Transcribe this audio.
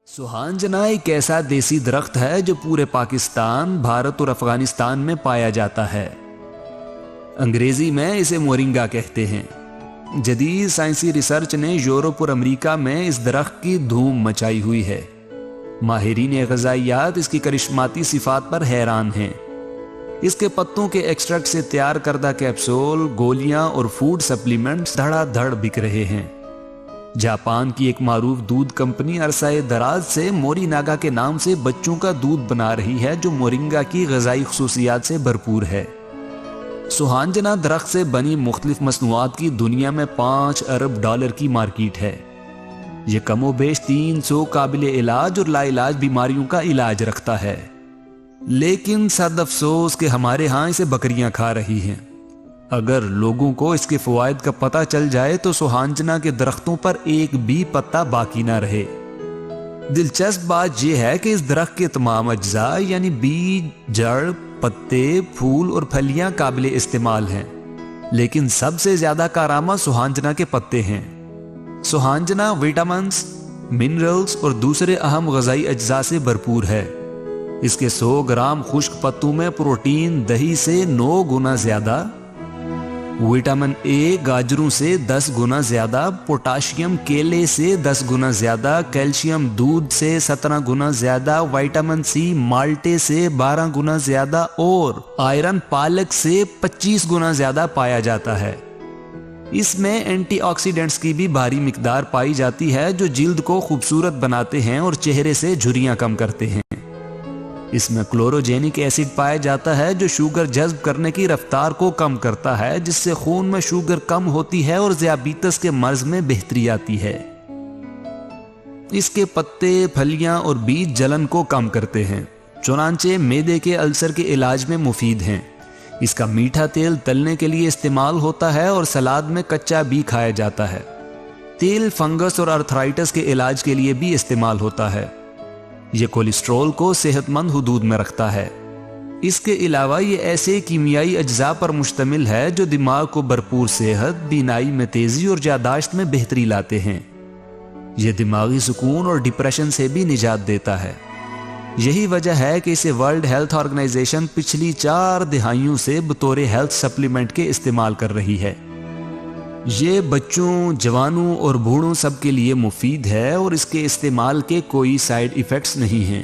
सुहांजना एक ऐसा देसी दरख्त है जो पूरे पाकिस्तान, भारत और अफगानिस्तान में पाया जाता है। अंग्रेजी में इसे मोरिंगा कहते हैं। जदीद साइंसी रिसर्च ने यूरोप और अमेरिका में इस दरख्त की धूम मचाई हुई है। माहिरीन ग़िज़ाइयात इसकी करिश्माती सिफात पर हैरान हैं। इसके पत्तों के एक्सट्रैक्ट से तैयार करदा कैप्सूल, गोलियां और फूड सप्लीमेंट्स धड़ाधड़ बिक रहे हैं। जापान की एक मारूफ दूध कंपनी अरसाए दराज से मोरिनागा के नाम से बच्चों का दूध बना रही है, जो मोरिंगा की ग़िज़ाई ख़ुसूसियात से भरपूर है। सुहांजना दरख्त से बनी मुख्तलिफ मसनूआत की दुनिया में $5 अरब की मार्केट है। ये कमोबेश 300 काबिल इलाज और लाइलाज बीमारियों का इलाज रखता है, लेकिन सद अफसोस कि हमारे यहाँ इसे बकरियां खा रही हैं। अगर लोगों को इसके फ़वाइद का पता चल जाए तो सुहांजना के दरख्तों पर एक भी पत्ता बाकी ना रहे। दिलचस्प बात यह है कि इस दरख्त के तमाम अज्जा यानी बीज, जड़, पत्ते, फूल और फलियां काबिल इस्तेमाल हैं, लेकिन सबसे ज्यादा कारामा सुहांजना के पत्ते हैं। सुहांजना विटामिन्स, मिनरल्स और दूसरे अहम ग़िज़ाई अज्जा से भरपूर है। इसके 100 ग्राम खुश्क पत्तों में प्रोटीन दही से 9 गुना ज्यादा, विटामिन ए गाजरों से 10 गुना ज्यादा, पोटाशियम केले से 10 गुना ज्यादा, कैल्शियम दूध से 17 गुना ज्यादा, विटामिन सी माल्टे से 12 गुना ज्यादा और आयरन पालक से 25 गुना ज्यादा पाया जाता है। इसमें एंटीऑक्सीडेंट्स की भी भारी मिकदार पाई जाती है, जो जिल्द को खूबसूरत बनाते हैं और चेहरे से झुर्रियां कम करते हैं। इसमें क्लोरोजेनिक एसिड पाया जाता है, जो शुगर जज्ब करने की रफ्तार को कम करता है, जिससे खून में शुगर कम होती है और ज़ियाबीतस के मर्ज में बेहतरी आती है। इसके पत्ते, फलियां और बीज जलन को कम करते हैं, चुनांचे मैदे के अल्सर के इलाज में मुफीद हैं। इसका मीठा तेल तलने के लिए इस्तेमाल होता है और सलाद में कच्चा भी खाया जाता है। तेल फंगस और अर्थराइटिस के इलाज के लिए भी इस्तेमाल होता है। ये कोलेस्ट्रॉल को सेहतमंद हुदूद में रखता है। इसके अलावा ये ऐसे कीमियाई अज्जा पर मुश्तमिल है जो दिमाग को भरपूर सेहत, बीनाई में तेजी और यादाश्त में बेहतरी लाते हैं। यह दिमागी सुकून और डिप्रेशन से भी निजात देता है। यही वजह है कि इसे वर्ल्ड हेल्थ ऑर्गेनाइजेशन पिछली 4 दिहाइयों से बतौर हेल्थ सप्लीमेंट के इस्तेमाल कर रही है। ये बच्चों, जवानों और बूढ़ों सब के लिए मुफीद है और इसके इस्तेमाल के कोई साइड इफ़ेक्ट्स नहीं हैं।